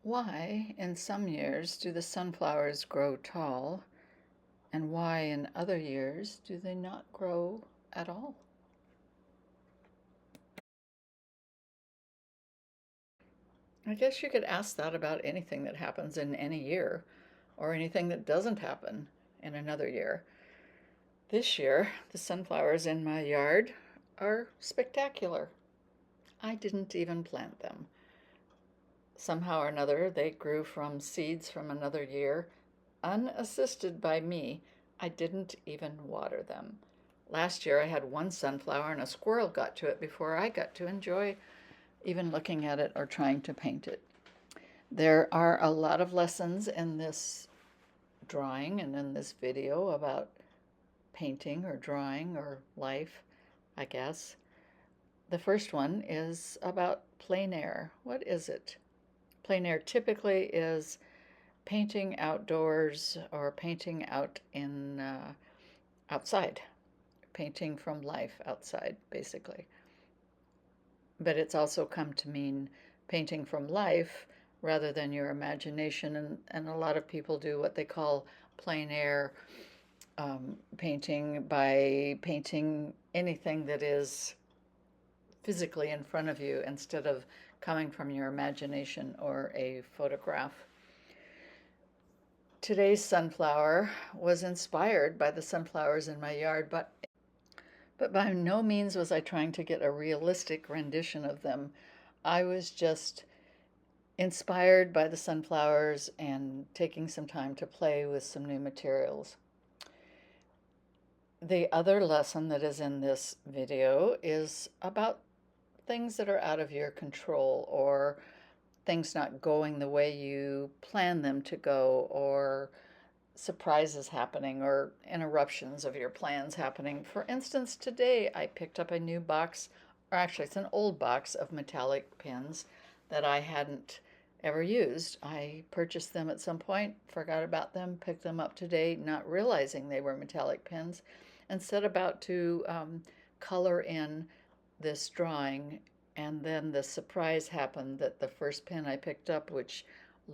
Why, in some years, do the sunflowers grow tall, and why, in other years, do they not grow at all? I guess you could ask that about anything that happens in any year, or anything that doesn't happen in another year. This year, the sunflowers in my yard are spectacular. I didn't even plant them. Somehow or another, they grew from seeds from another year, unassisted by me. I didn't even water them. Last year, I had one sunflower and a squirrel got to it before I got to enjoy even looking at it or trying to paint it. There are a lot of lessons in this drawing and in this video about painting or drawing or life, I guess. The first one is about plein air. What is it? Plein air typically is painting outdoors or painting out in outside, painting from life outside, basically. But it's also come to mean painting from life rather than your imagination, and a lot of people do what they call plein air painting by painting anything that is physically in front of you instead of coming from your imagination or a photograph. Today's sunflower was inspired by the sunflowers in my yard, but by no means was I trying to get a realistic rendition of them. I was just inspired by the sunflowers and taking some time to play with some new materials. The other lesson that is in this video is about things that are out of your control, or things not going the way you plan them to go, or surprises happening, or interruptions of your plans happening. For instance, today I picked up a new box, or actually it's an old box of metallic pens that I hadn't ever used. I purchased them at some point, forgot about them, picked them up today, not realizing they were metallic pens, and set about to color in this drawing. And then the surprise happened that the first pen I picked up, which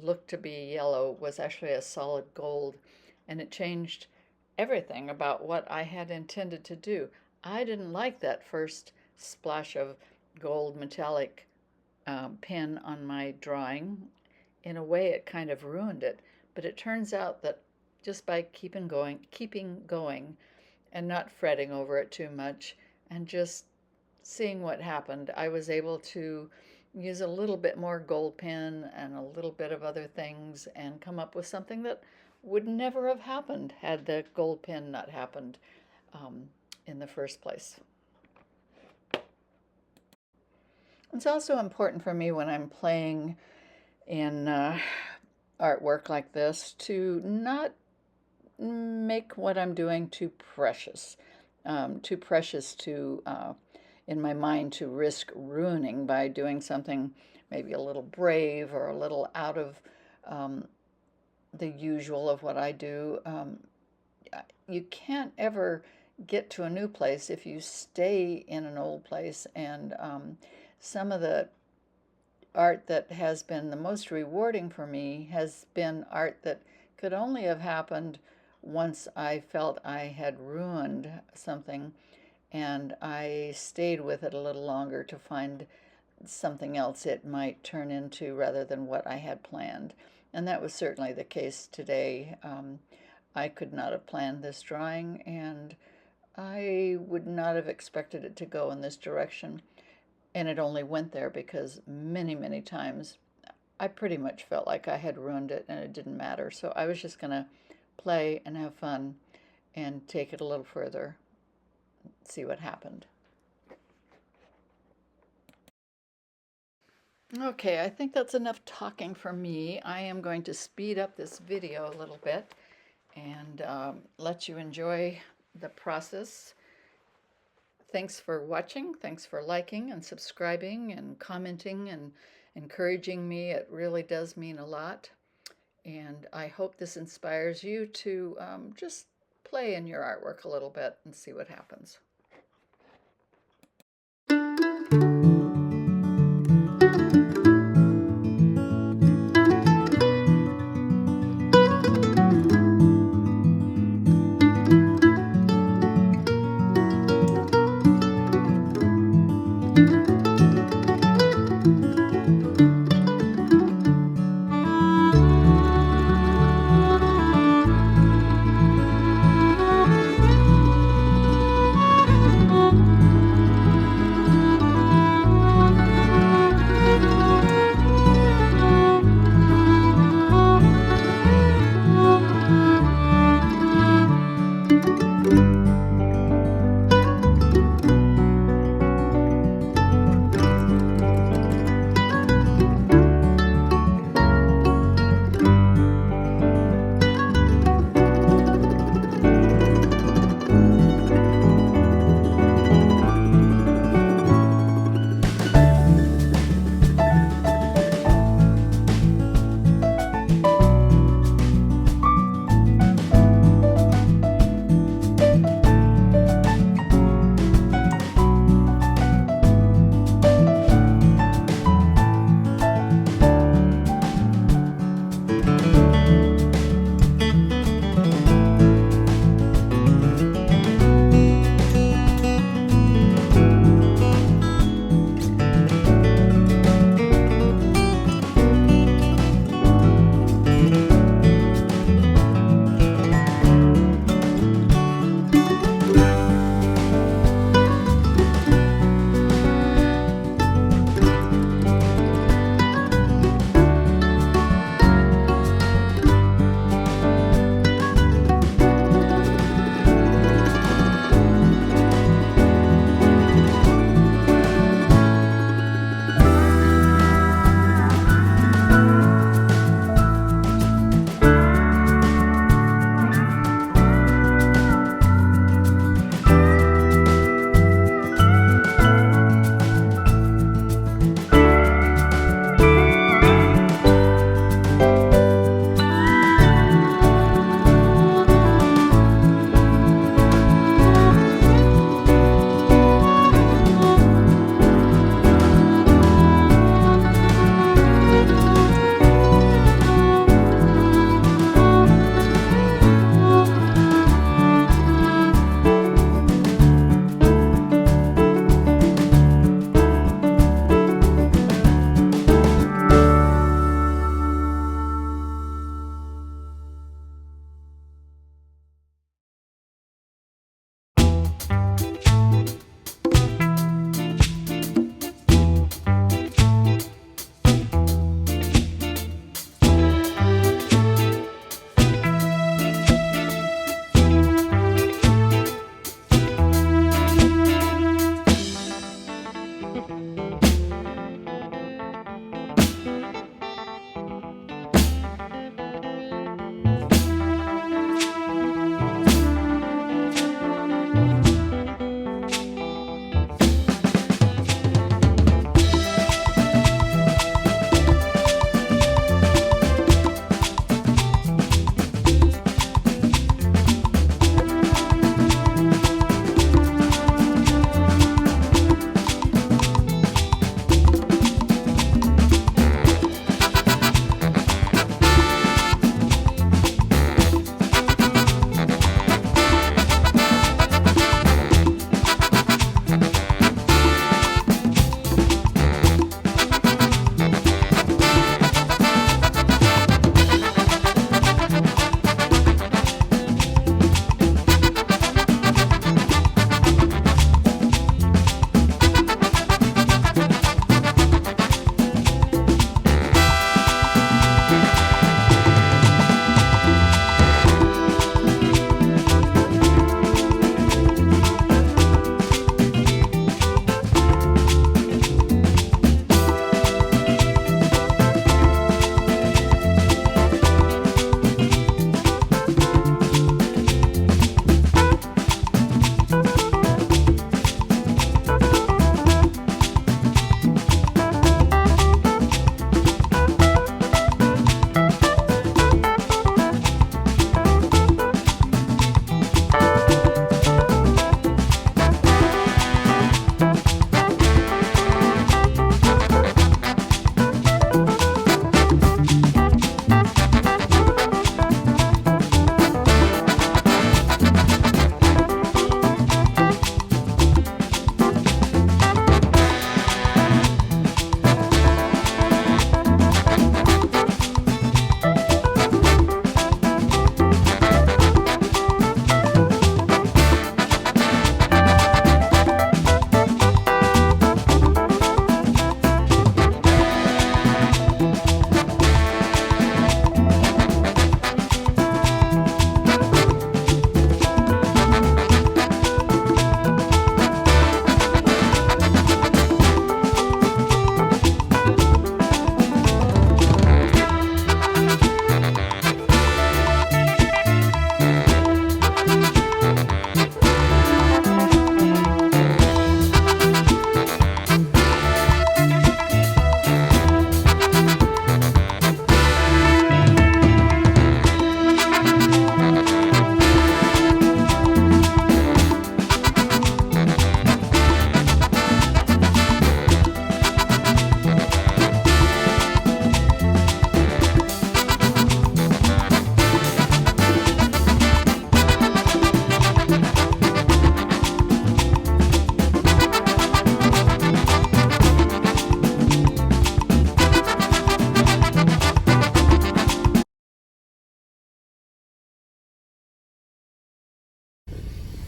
looked to be yellow, was actually a solid gold, and it changed everything about what I had intended to do. I didn't like that first splash of gold metallic pen on my drawing. In a way, it kind of ruined it, but it turns out that just by keeping going, and not fretting over it too much, and just seeing what happened, I was able to use a little bit more gold pen and a little bit of other things and come up with something that would never have happened had the gold pen not happened in the first place. It's also important for me when I'm playing in artwork like this to not make what I'm doing too precious to in my mind to risk ruining by doing something maybe a little brave or a little out of the usual of what I do. You can't ever get to a new place if you stay in an old place, and some of the art that has been the most rewarding for me has been art that could only have happened once I felt I had ruined something, and I stayed with it a little longer to find something else it might turn into rather than what I had planned. And that was certainly the case today. I could not have planned this drawing, and I would not have expected it to go in this direction. And it only went there because many, many times I pretty much felt like I had ruined it and it didn't matter. So I was just going to play and have fun and take it a little further, see what happened. Okay, I think that's enough talking for me. I am going to speed up this video a little bit and let you enjoy the process. Thanks for watching. Thanks for liking and subscribing and commenting and encouraging me. It really does mean a lot. And I hope this inspires you to just play in your artwork a little bit and see what happens.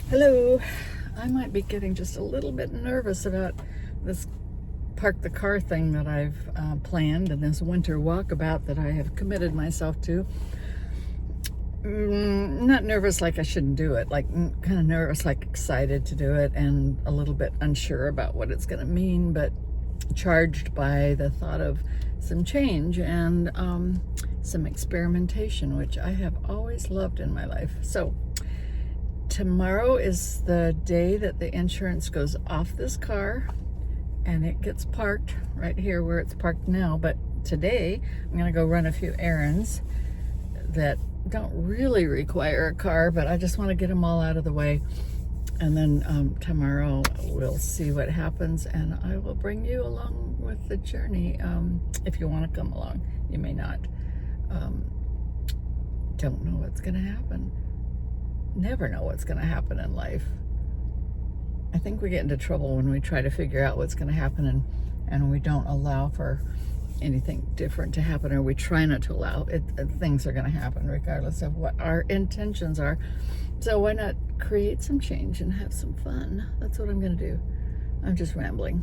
Hello. I might be getting just a little bit nervous about this park the car thing that I've planned and this winter walkabout that I have committed myself to. Not nervous like I shouldn't do it, like kind of nervous, like excited to do it and a little bit unsure about what it's going to mean, but charged by the thought of some change and some experimentation, which I have always loved in my life. So tomorrow is the day that the insurance goes off this car and it gets parked right here where it's parked now. But today I'm gonna go run a few errands that don't really require a car, but I just want to get them all out of the way. And then tomorrow we'll see what happens, and I will bring you along with the journey. If you want to come along, you may not. Don't know what's going to happen. Never know what's going to happen in life. I think we get into trouble when we try to figure out what's going to happen and we don't allow for anything different to happen, or we try not to allow it. Things are going to happen regardless of what our intentions are. So why not create some change and have some fun? That's what I'm going to do. I'm just rambling.